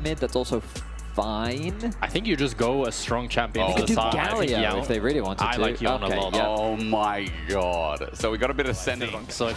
mid, that's also fine. I think you just go a strong champion to They the could do side. Galio if they really wanted to. I like Yone a lot. Yeah. Oh my god. So we got a bit of sending. So,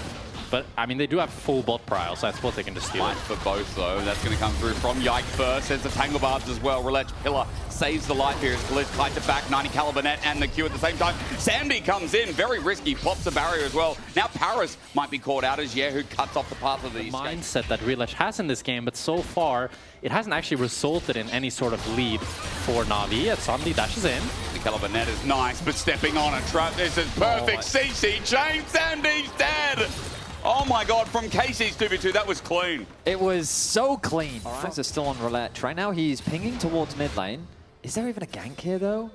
but I mean, they do have full bot prio, so I suppose they can just steal Light it. for both though. That's going to come through from Yike first. There's the Tangle Barbs as well. Rhilech Pillar saves the life here as Caliste kites it back. 90 caliber net and the Q at the same time. Sandy comes in, very risky, pops the barrier as well. Now Parus might be caught out as kyeahoo cuts off the path of the mindset that Rhilech has in this game, but so far it hasn't actually resulted in any sort of lead for Navi. As Sandy dashes in. The caliber net is nice, but stepping on a trap. This is perfect. CC chain. Sandy's dead. Oh my god, from Casey's 2v2, that was clean. It was so clean. Eyes are still on Rhilech. Right now he's pinging towards mid lane. Is there even a gank here though?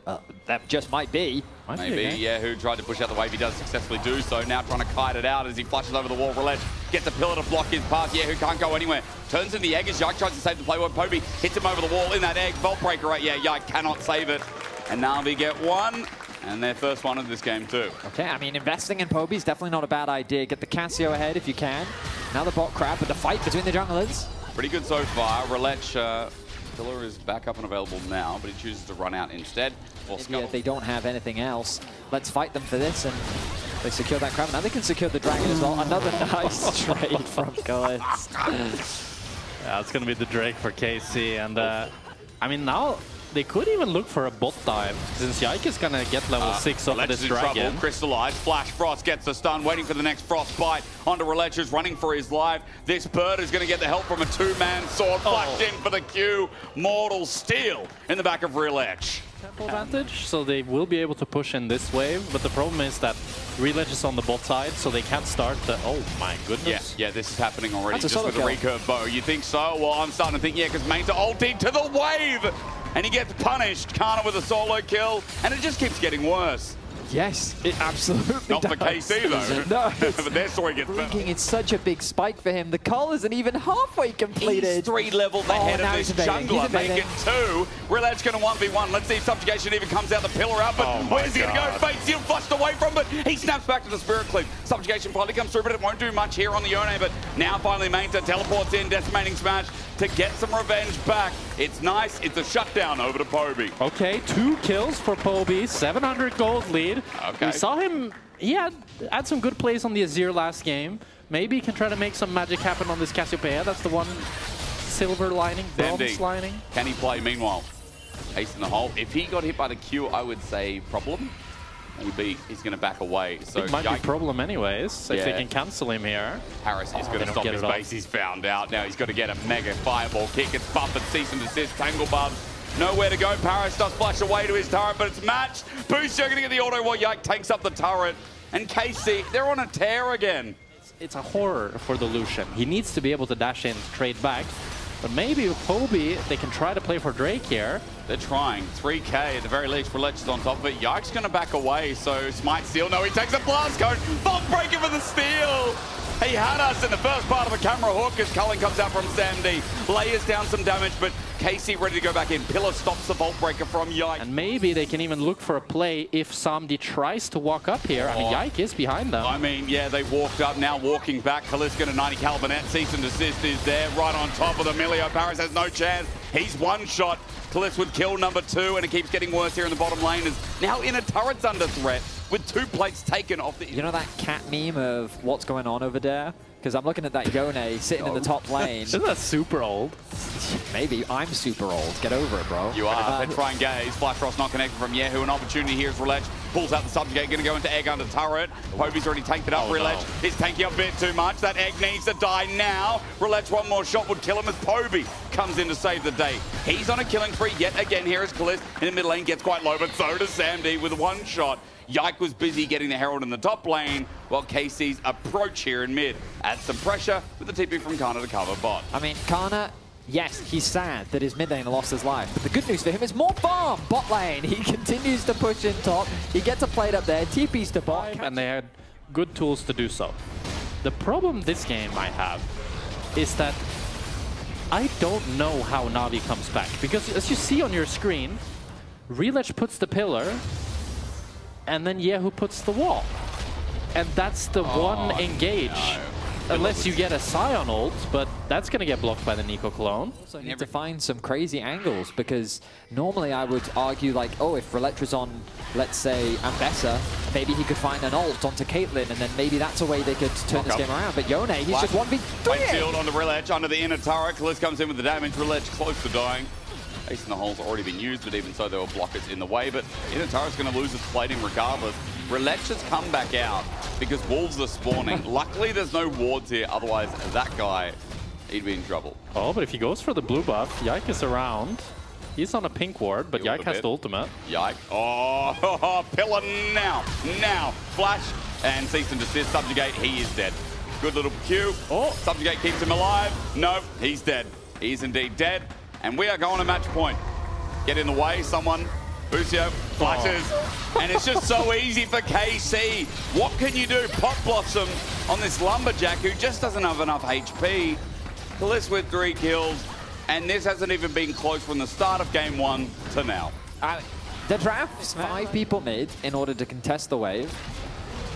That just might be. Maybe, yeah, who tried to push out the wave. He does successfully do so. Now trying to kite it out as he flushes over the wall. Rhilech gets a pillar to block his path. Yeah, who can't go anywhere. Turns in the egg as Yike tries to save the play. Poby hits him over the wall in that egg. Vault breaker, right? Yeah, Yike cannot save it. And Navi get one. And their first one of this game too. Okay, I mean, investing in Poby is definitely not a bad idea. Get the Cassio ahead if you can. Now the bot crab, but the fight between the junglers. Pretty good so far. Rhilech Pillar is back up and available now, but he chooses to run out instead. Yeah, they don't have anything else. Let's fight them for this, and they secure that crab. Now they can secure the dragon as well. Another nice trade from Caliste. Yeah, it's going to be the Drake for KC, and I mean, now they could even look for a bot dive, since Yike is going to get level 6 of this dragon. Trouble. Crystallized, Flash Frost gets the stun, waiting for the next Frost bite onto Rhilech, who's running for his life. This bird is going to get the help from a two-man sword, flashed in for the Q. Mortal Steel in the back of Rhilech. Tempo advantage, so they will be able to push in this wave, but the problem is that Rhilech is on the bot side, so they can't start the... Oh my goodness. Yeah, this is happening already, That's just with the recurve bow. You think so? Well, I'm starting to think, yeah, because Maynter ulted to the wave! And he gets punished. Canna with a solo kill, and it just keeps getting worse. Yes, it absolutely Not does. for KC though. No, but their story gets better. It's such a big spike for him. The call isn't even halfway completed. He's 3 levels ahead of this jungler. Make it 2. Rhilech's going to 1v1. Let's see if Subjugation even comes out the pillar out. But where's he going to go? Fate Seal flushed away from it. He snaps back to the Spirit Cleave. Subjugation finally comes through, but it won't do much here on the Yone. But now finally Maynter teleports in, decimating smash to get some revenge back. It's nice. It's a shutdown over to Poby. Okay, 2 kills for Poby, 700 gold lead. Okay. We saw him, he had some good plays on the Azir last game. Maybe he can try to make some magic happen on this Cassiopeia. That's the one silver lining, bronze lining. Can he play meanwhile? Ace in the hole. If he got hit by the Q, I would say problem. Maybe he's going to back away. So it might be a problem anyways, if they can cancel him here. Parus is going to stop his base. He's found out. Now he's got to get a mega fireball kick. It's buffered, cease and desist, Tangle Barbs. Nowhere to go. Parus does flash away to his turret, but it's matched. Busio going to get the auto while Yike takes up the turret. And KC, they're on a tear again. It's a horror for the Lucian. He needs to be able to dash in, trade back. But maybe with Poby, they can try to play for Drake here. They're trying. 3k at the very least. Rhilech is on top of it. Yike's going to back away, so Smite Steal. No, he takes a blast code. Vault breaker for the steal. He had us in the first part of the camera hook as Cullen comes out from Sandy. Layers down some damage, but KC ready to go back in. Pillar stops the Vault breaker from Yike. And maybe they can even look for a play if Samdi tries to walk up here. I mean, Yike is behind them. I mean, yeah, they walked up, now walking back. Caliste got a 90 caliber net. Cease and desist is there, right on top of the Milio. Parus has no chance. He's one shot. Caliste would kill number 2, and it keeps getting worse here in the bottom lane. Is now in a turret's under threat with 2 plates taken off the... You know that cat meme of what's going on over there? Because I'm looking at that Yone sitting in the top lane. Isn't that super old? Maybe. I'm super old. Get over it, bro. You are. They're trying gaze. Flash Frost not connected from kyeahoo. An opportunity here is Rhilech. Pulls out the Subjugate. Going to go into egg under turret. Poby's already tanked it up. Rhilech is tanking up a bit too much. That egg needs to die now. Rhilech, one more shot would kill him as Poby comes in to save the day. He's on a killing spree yet again here as Caliste in the mid lane gets quite low, but so does Samdi with 1 shot. Yike was busy getting the Herald in the top lane, while KC's approach here in mid adds some pressure with the TP from Canna to cover bot. I mean, Canna, yes, he's sad that his mid lane lost his life, but the good news for him is more farm bot lane. He continues to push in top. He gets a plate up there, TP's to bot. And they had good tools to do so. The problem this game I have is that I don't know how Navi comes back, because as you see on your screen, Rhilech puts the pillar, and then kyeahoo puts the wall. And that's the one engage. No. unless you get a Sion ult, but that's going to get blocked by the Neeko clone. So you need to find some crazy angles, because normally I would argue like, oh, if Rhilech was on, let's say, Ambessa, maybe he could find an ult onto Caitlyn, and then maybe that's a way they could turn this game around. But Yone, he's just 1v3. White shield onto Rhilech, under the inner turret. Caliste comes in with the damage. Rhilech close to dying. Ace in the hole's already been used, but even so, there were blockers in the way. But inner turret's going to lose its plating regardless. Rhilech has come back out because wolves are spawning. Luckily, there's no wards here. Otherwise, that guy, he'd be in trouble. Oh, but if he goes for the blue buff, Yike is around. He's on a pink ward, but Yike has the ultimate. Yike. Oh, pillar now. Now. Flash and cease and desist. Subjugate. He is dead. Good little Q. Oh, Subjugate keeps him alive. No, he's dead. He's indeed dead. And we are going to match point. Get in the way, someone. Busio flashes. Oh. And it's just so easy for KC. What can you do? Pop Blossom on this Lumberjack who just doesn't have enough HP. Caliste with 3 kills. And this hasn't even been close from the start of game 1 to now. The draft's 5 people mid in order to contest the wave.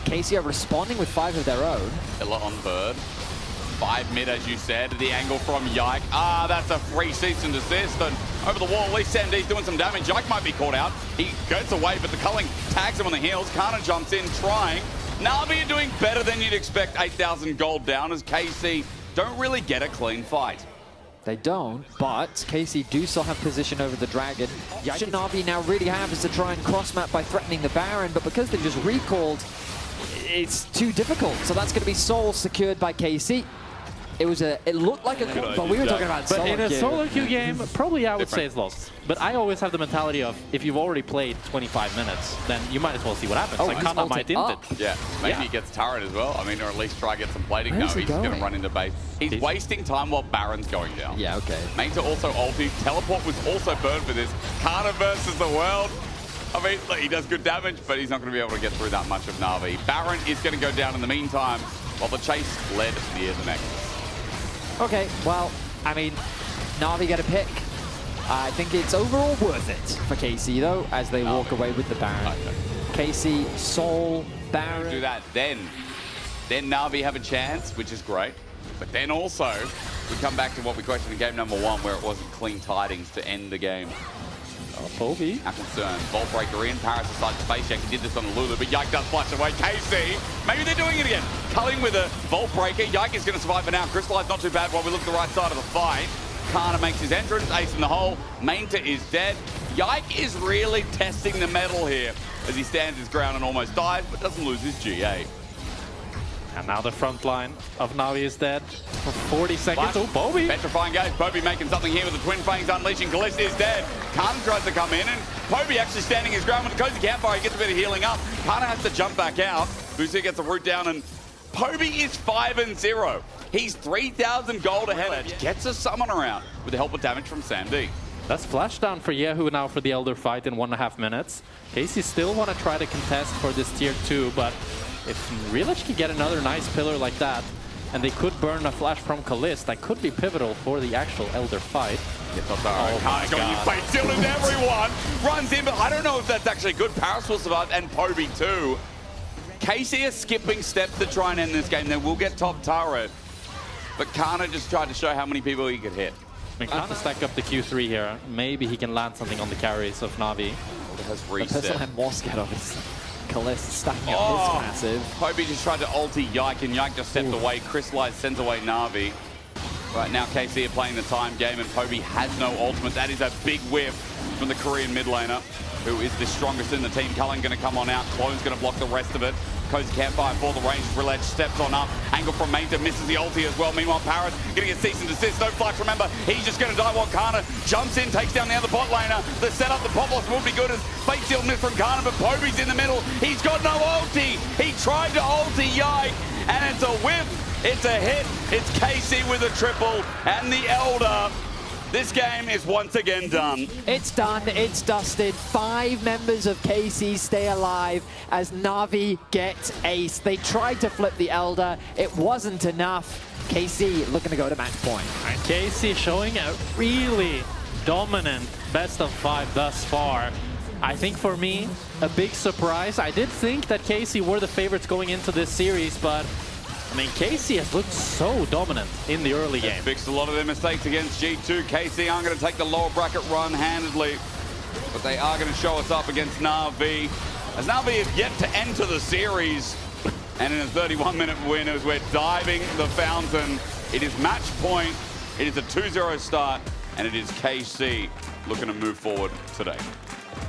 KC are responding with 5 of their own. Illa on bird. 5 mid, as you said. The angle from Yike. That's a free cease and desist. And over the wall, at least SMD's doing some damage. Yike might be caught out. He gets away, but the culling tags him on the heels. Canna jumps in, trying. NAVI are doing better than you'd expect. 8,000 gold down as KC don't really get a clean fight. They don't, but KC do still have position over the Dragon. What NAVI now really have is to try and cross-map by threatening the Baron, but because they just recalled, it's too difficult. So that's going to be Soul secured by KC. It looked like a good, but we were talking about but in a solo queue game, probably I would Different. say it's lost. But I always have the mentality of, if you've already played 25 minutes, then you might as well see what happens. Like Canna might int it. Yeah, maybe he gets turret as well. I mean, or at least try to get some plating. No, he's going to run into base. He's wasting time while Baron's going down. Yeah, okay. Maynter also ulti. Teleport was also burned for this. Canna versus the world. I mean, look, he does good damage, but he's not going to be able to get through that much of NAVI. Baron is going to go down in the meantime, while the chase led near the Nexus. Okay, well, I mean, NAVI get a pick. I think it's overall worth it for KC, though, as they walk away with the Baron. KC, Soul, Baron. Do that, then NAVI have a chance, which is great. But then also, we come back to what we questioned in game number 1, where it wasn't clean tidings to end the game. Poby. Our concern. Vault Breaker in. Parus decides to face check. He did this on the Lulu, but Yike does flush away. KC, maybe they're doing it again. Culling with a Vault Breaker. Yike is going to survive for now. Crystallize not too bad while we look at the right side of the fight. Canna makes his entrance. Ace in the hole. Maynter is dead. Yike is really testing the metal here as he stands his ground and almost dies, but doesn't lose his GA. And now the front line of NAVI is dead for 40 seconds. Flash. Oh, Poby. Petrifying gaze. Poby making something here with the Twin Fangs unleashing. Caliste is dead. Canna tries to come in, and Poby actually standing his ground with the cozy campfire. He gets a bit of healing up. Canna has to jump back out. Busio gets a root down, and Poby is 5-0. He's 3,000 gold ahead. Gets a summon around with the help of damage from Sandy. That's flash down for kyeahoo now for the Elder fight in 1.5 minutes. KC still want to try to contest for this tier 2, but if Rhilech can get another nice pillar like that, and they could burn a flash from Caliste, that could be pivotal for the actual Elder fight. Oh my God. Fate still into everyone. Runs in, but I don't know if that's actually good. Parus will survive, and Poby too. KC is skipping steps to try and end this game. They will get top turret. But Canna just tried to show how many people he could hit. I mean, Canna stack up the Q3 here. Maybe he can land something on the carries of NAVI. It has The reset. pistol and more scared of his Caliste stacking up his massive. Poby just tried to ulti Yike, and Yike just stepped away. Crystallize sends away NAVI. Right now, KC are playing the time game, and Poby has no ultimate. That is a big whiff from the Korean mid laner, who is the strongest in the team. Cullen going to come on out. Clone's going to block the rest of it. Cozy Campfire for the range. Rhilech steps on up. Angle from Maynter misses the ulti as well. Meanwhile, Parus getting a cease and desist. No flash, remember. He's just going to die while Canna jumps in, takes down the other bot laner. The setup, the pop loss would be good as fake steal miss from Canna, but Poby's in the middle. He's got no ulti. He tried to ulti Yike, and it's a whip. It's a hit. It's KC with a triple, and the Elder. This game is once again done. It's done, it's dusted. 5 members of KC stay alive as NAVI gets ace. They tried to flip the Elder, it wasn't enough. KC looking to go to match point. And KC showing a really dominant best of 5 thus far. I think for me, a big surprise. I did think that KC were the favorites going into this series, but I mean, KC has looked so dominant in the early game. Fixed a lot of their mistakes against G2. KC aren't going to take the lower bracket run handedly, but they are going to show us up against NAVI. As NAVI have yet to enter the series, and in a 31-minute win as we're diving the fountain, it is match point, it is a 2-0 start, and it is KC looking to move forward today.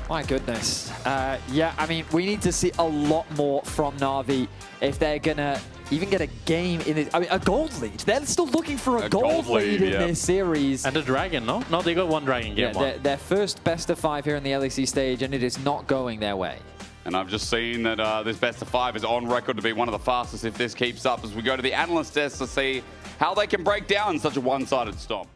My goodness. Yeah, I mean, we need to see a lot more from NAVI if they're going to even get a game in this. I mean, a gold lead. They're still looking for a gold lead in this series. And a dragon, no? No, they got one dragon game one. Their first best of 5 here in the LEC stage, and it is not going their way. And I've just seen that this best of 5 is on record to be one of the fastest if this keeps up as we go to the analyst desk to see how they can break down such a one-sided stomp.